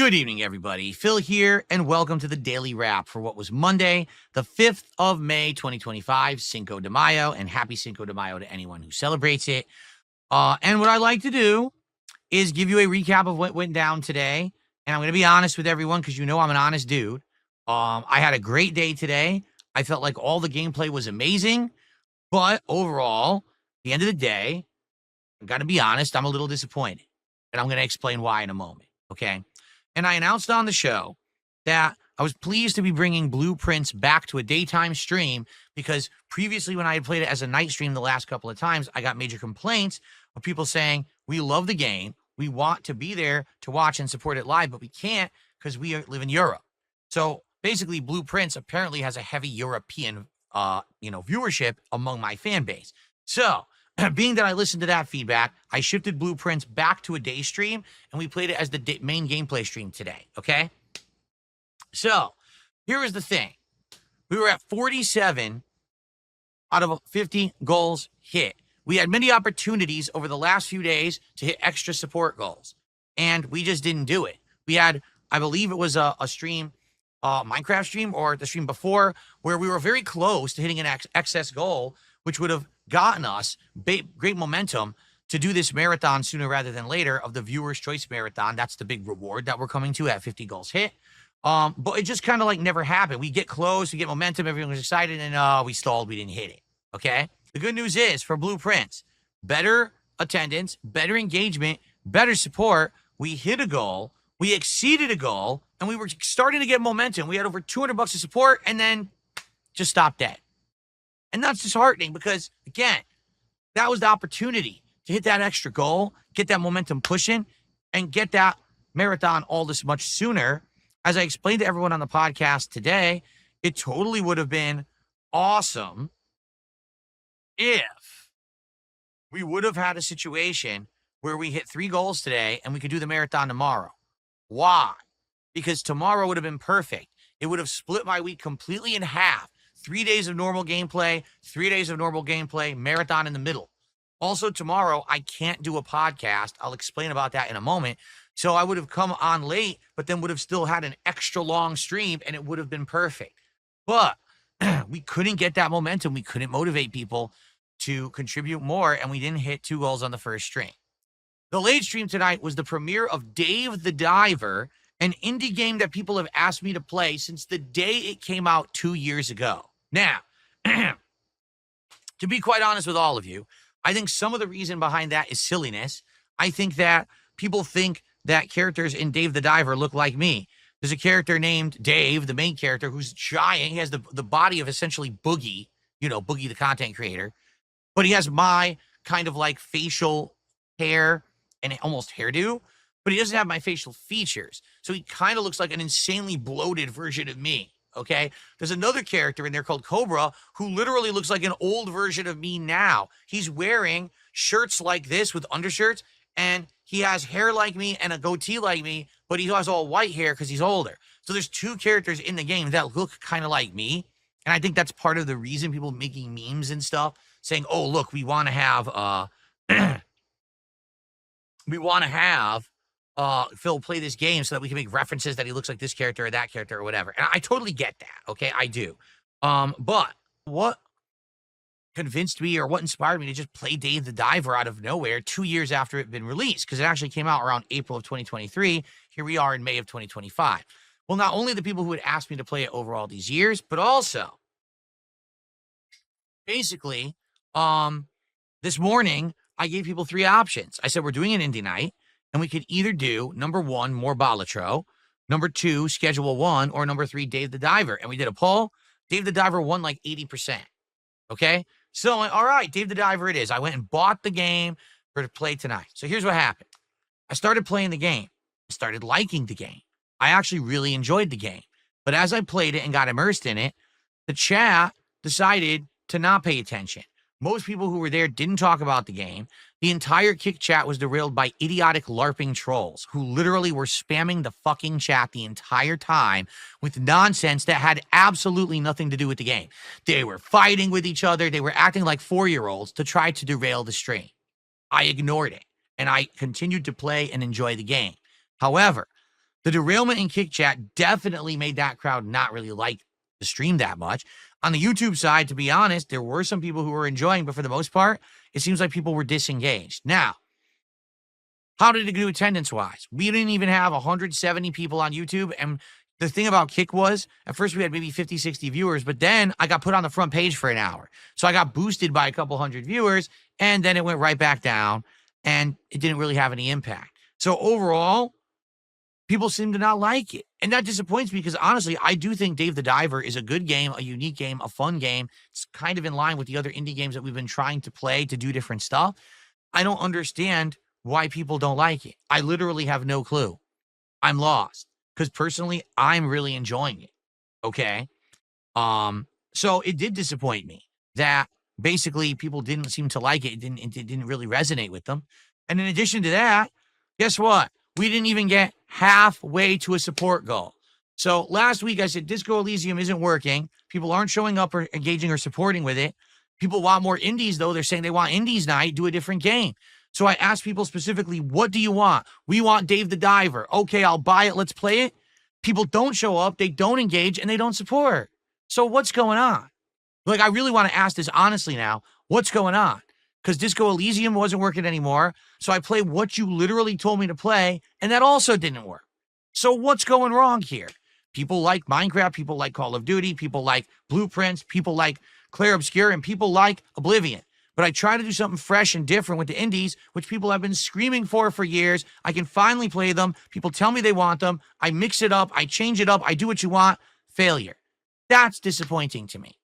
Good evening, everybody. Phil here, and welcome to the Daily Wrap for what was Monday, the 5th of May, 2025, Cinco de Mayo, and happy Cinco de Mayo to anyone who celebrates it. And what I like to do is give you a recap of what went down today, and I'm going to be honest with everyone because you know I'm an honest dude. I had a great day today. I felt like all the gameplay was amazing, but overall, at the end of the day, I got to be honest, I'm a little disappointed, and I'm going to explain why in a moment, okay? And I announced on the show that I was pleased to be bringing Blueprints back to a daytime stream because previously when I had played it as a night stream the last couple of times, I got major complaints of people saying, we love the game, we want to be there to watch and support it live, but we can't because we live in Europe. So basically Blueprints apparently has a heavy European, viewership among my fan base. So being that I listened to that feedback, I shifted Blueprints back to a day stream, and we played it as the main gameplay stream today, okay? So, here is the thing. We were at 47 out of 50 goals hit. We had many opportunities over the last few days to hit extra support goals, and we just didn't do it. We had, I believe it was a stream, Minecraft stream, or the stream before, where we were very close to hitting an excess goal, which would have gotten us great momentum to do this marathon sooner rather than later of the Viewer's Choice Marathon. That's the big reward that we're coming to at 50 goals hit. But it just kind of like never happened. We get close, we get momentum, everyone was excited, and we stalled, we didn't hit it, okay? The good news is, for Blueprints, better attendance, better engagement, better support. We hit a goal, we exceeded a goal, and we were starting to get momentum. We had over $200 of support, and then just stopped dead. And that's disheartening because, again, that was the opportunity to hit that extra goal, get that momentum pushing, and get that marathon all this much sooner. As I explained to everyone on the podcast today, it totally would have been awesome if we would have had a situation where we hit 3 goals today and we could do the marathon tomorrow. Why? Because tomorrow would have been perfect. It would have split my week completely in half. 3 days of normal gameplay, 3 days of normal gameplay, marathon in the middle. Also, tomorrow, I can't do a podcast. I'll explain about that in a moment. So I would have come on late, but then would have still had an extra long stream, and it would have been perfect. But we couldn't get that momentum. We couldn't motivate people to contribute more, and we didn't hit 2 goals on the first stream. The late stream tonight was the premiere of Dave the Diver, an indie game that people have asked me to play since the day it came out 2 years ago. Now, to be quite honest with all of you, I think some of the reason behind that is silliness. I think that people think that characters in Dave the Diver look like me. There's a character named Dave, the main character, who's giant. He has the body of essentially Boogie, Boogie the content creator. But he has my kind of like facial hair and almost hairdo, but he doesn't have my facial features. So he kind of looks like an insanely bloated version of me. Okay, there's another character in there called Cobra who literally looks like an old version of me now. He's wearing shirts like this with undershirts, and he has hair like me and a goatee like me, but he has all white hair because he's older. So there's 2 characters in the game that look kind of like me, and I think that's part of the reason people making memes and stuff saying, "Oh, look, we want to have Phil play this game so that we can make references that he looks like this character or that character or whatever." And I totally get that, okay? I do. But what convinced me or what inspired me to just play Dave the Diver out of nowhere 2 years after it had been released? Because it actually came out around April of 2023. Here we are in May of 2025. Well, not only the people who had asked me to play it over all these years, but also, basically, this morning, I gave people 3 options. I said, we're doing an indie night, and we could either do, number 1, more Balatro, number 2, Schedule 1, or number 3, Dave the Diver. And we did a poll. Dave the Diver won like 80%. Okay? So, all right, Dave the Diver it is. I went and bought the game for to play tonight. So here's what happened. I started playing the game. I started liking the game. I actually really enjoyed the game. But as I played it and got immersed in it, the chat decided to not pay attention. Most people who were there didn't talk about the game. The entire Kick chat was derailed by idiotic LARPing trolls who literally were spamming the fucking chat the entire time with nonsense that had absolutely nothing to do with the game. They were fighting with each other. They were acting like 4-year-olds to try to derail the stream. I ignored it, and I continued to play and enjoy the game. However, The derailment in Kick Chat definitely made that crowd not really like the stream that much. On the YouTube side, to be honest, there were some people who were enjoying, but for the most part, it seems like people were disengaged. Now, how did it do attendance-wise? We didn't even have 170 people on YouTube, and the thing about Kick was, at first we had maybe 50, 60 viewers, but then I got put on the front page for an hour. So I got boosted by a couple hundred viewers, and then it went right back down, and it didn't really have any impact. So overall, people seem to not like it. And that disappoints me because honestly, I do think Dave the Diver is a good game, a unique game, a fun game. It's kind of in line with the other indie games that we've been trying to play to do different stuff. I don't understand why people don't like it. I literally have no clue. I'm lost because personally, I'm really enjoying it. Okay. So it did disappoint me that basically people didn't seem to like it. It didn't really resonate with them. And in addition to that, guess what? We didn't even get halfway to a support goal. So last week I said Disco Elysium isn't working. People aren't showing up or engaging or supporting with it. People want more indies, though. They're saying they want indies night, do a different game. So I asked people specifically, what do you want? We want Dave the Diver. Okay, I'll buy it. Let's play it. People don't show up. They don't engage and they don't support. So what's going on? Like, I really want to ask this honestly now. What's going on? Because Disco Elysium wasn't working anymore. So I played what you literally told me to play, and that also didn't work. So what's going wrong here? People like Minecraft, people like Call of Duty, people like Blueprints, people like Clair Obscur, and people like Oblivion. But I try to do something fresh and different with the indies, which people have been screaming for years. I can finally play them. People tell me they want them. I mix it up. I change it up. I do what you want. Failure. That's disappointing to me.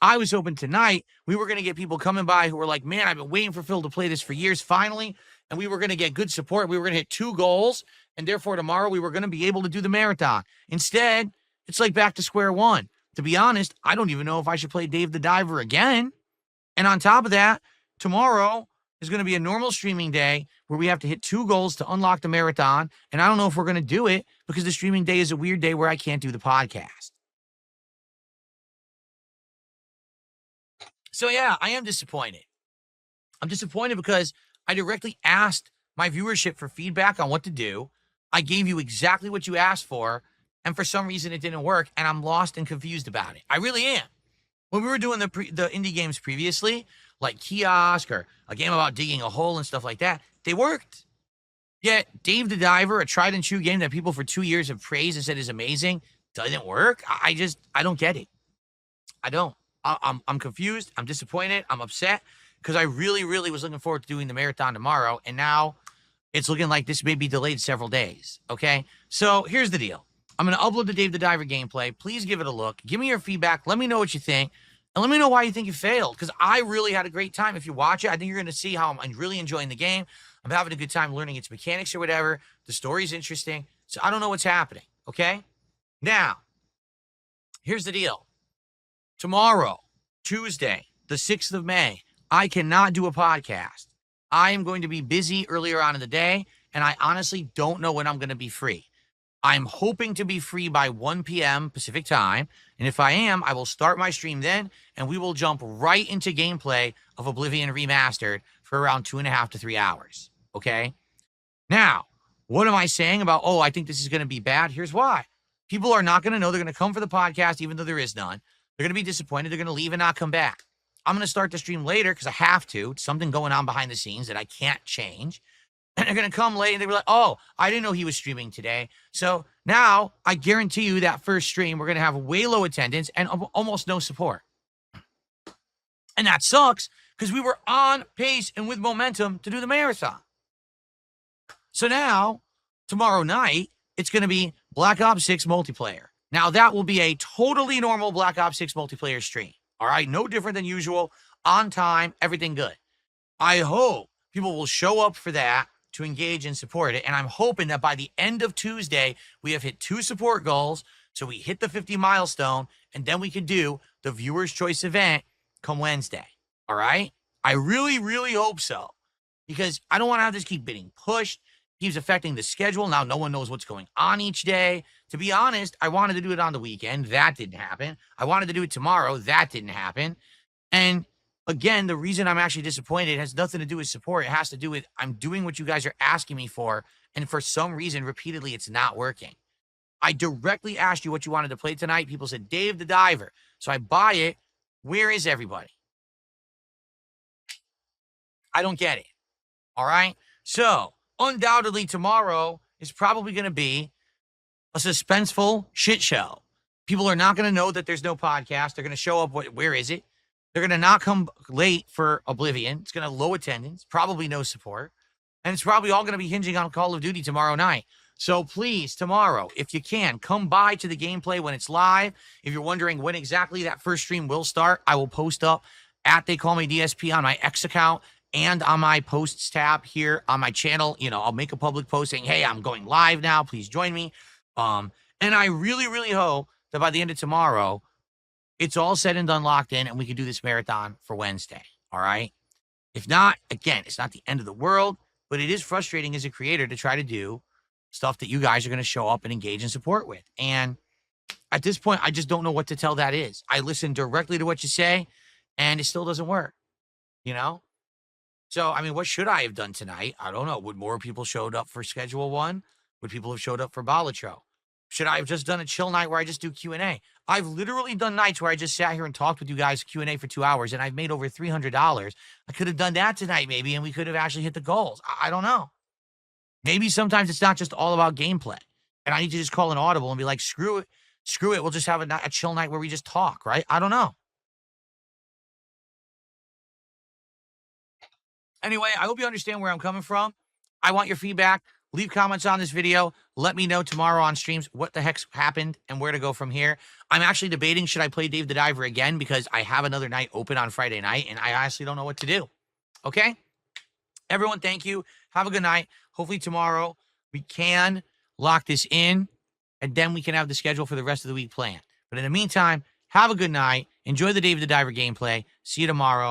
I was hoping tonight we were going to get people coming by who were like, man, I've been waiting for Phil to play this for years, finally. And we were going to get good support. We were going to hit 2 goals. And therefore, tomorrow we were going to be able to do the marathon. Instead, it's like back to square one. To be honest, I don't even know if I should play Dave the Diver again. And on top of that, tomorrow is going to be a normal streaming day where we have to hit 2 goals to unlock the marathon. And I don't know if we're going to do it because the streaming day is a weird day where I can't do the podcast. So yeah, I am disappointed. I'm disappointed because I directly asked my viewership for feedback on what to do. I gave you exactly what you asked for, and for some reason it didn't work, and I'm lost and confused about it. I really am. When we were doing the indie games previously, like Kiosk or a game about digging a hole and stuff like that, they worked. Yet Dave the Diver, a tried and true game that people for 2 years have praised and said is amazing, doesn't work. I don't get it. I don't. I'm confused. I'm disappointed. I'm upset because I really, really was looking forward to doing the marathon tomorrow. And now it's looking like this may be delayed several days. Okay. So here's the deal. I'm going to upload the Dave the Diver gameplay. Please give it a look. Give me your feedback. Let me know what you think. And let me know why you think you failed. Because I really had a great time. If you watch it, I think you're going to see how I'm really enjoying the game. I'm having a good time learning its mechanics or whatever. The story's interesting. So I don't know what's happening. Okay. Now, here's the deal. Tomorrow, Tuesday, the 6th of May, I cannot do a podcast. I am going to be busy earlier on in the day, and I honestly don't know when I'm going to be free. I'm hoping to be free by 1 p.m. Pacific time, and if I am, I will start my stream then, and we will jump right into gameplay of Oblivion Remastered for around 2.5 to 3 hours, okay? Now, what am I saying about, oh, I think this is going to be bad? Here's why. People are not going to know. They're going to come for the podcast, even though there is none. They're going to be disappointed. They're going to leave and not come back. I'm going to start the stream later because I have to. It's something going on behind the scenes that I can't change. And they're going to come late and they'll be like, oh, I didn't know he was streaming today. So now I guarantee you that first stream, we're going to have way low attendance and almost no support. And that sucks because we were on pace and with momentum to do the marathon. So now, tomorrow night, it's going to be Black Ops 6 multiplayer. Now, that will be a totally normal Black Ops 6 multiplayer stream. All right? No different than usual. On time. Everything good. I hope people will show up for that to engage and support it. And I'm hoping that by the end of Tuesday, we have hit 2 support goals. So we hit the 50 milestone. And then we can do the Viewer's Choice event come Wednesday. All right? I really, really hope so. Because I don't want to have this keep getting pushed. Keeps affecting the schedule. Now no one knows what's going on each day. To be honest, I wanted to do it on the weekend. That didn't happen. I wanted to do it tomorrow. That didn't happen. And again, the reason I'm actually disappointed has nothing to do with support. It has to do with I'm doing what you guys are asking me for. And for some reason, repeatedly, it's not working. I directly asked you what you wanted to play tonight. People said, Dave the Diver. So I buy it. Where is everybody? I don't get it. All right. So undoubtedly tomorrow is probably going to be a suspenseful shit show. People are not going to know that there's no podcast. They're going to show up. Where is it? They're going to not come late for Oblivion. It's going to have low attendance, probably no support. And it's probably all going to be hinging on Call of Duty tomorrow night. So please, tomorrow, if you can, come by to the gameplay when it's live. If you're wondering when exactly that first stream will start, I will post up at They Call Me DSP on my X account and on my posts tab here on my channel. You know, I'll make a public post saying, hey, I'm going live now. Please join me. And I really, really hope that by the end of tomorrow, it's all said and done, locked in, and we can do this marathon for Wednesday. All right. If not, again, it's not the end of the world, but it is frustrating as a creator to try to do stuff that you guys are going to show up and engage and support with. And at this point, I just don't know what to tell that is. I listen directly to what you say, and it still doesn't work, you know? So, I mean, what should I have done tonight? I don't know. Would more people showed up for Schedule 1? Would people have showed up for Balatro? Should I have just done a chill night where I just do Q&A? I've literally done nights where I just sat here and talked with you guys Q&A for 2 hours, and I've made over $300. I could have done that tonight maybe, and we could have actually hit the goals. I don't know. Maybe sometimes it's not just all about gameplay, and I need to just call an audible and be like, screw it. We'll just have a chill night where we just talk, right? I don't know. Anyway, I hope you understand where I'm coming from. I want your feedback. Leave comments on this video. Let me know tomorrow on streams what the heck's happened and where to go from here. I'm actually debating, should I play Dave the Diver again? Because I have another night open on Friday night, and I honestly don't know what to do. Okay? Everyone, thank you. Have a good night. Hopefully tomorrow we can lock this in, and then we can have the schedule for the rest of the week planned. But in the meantime, have a good night. Enjoy the Dave the Diver gameplay. See you tomorrow.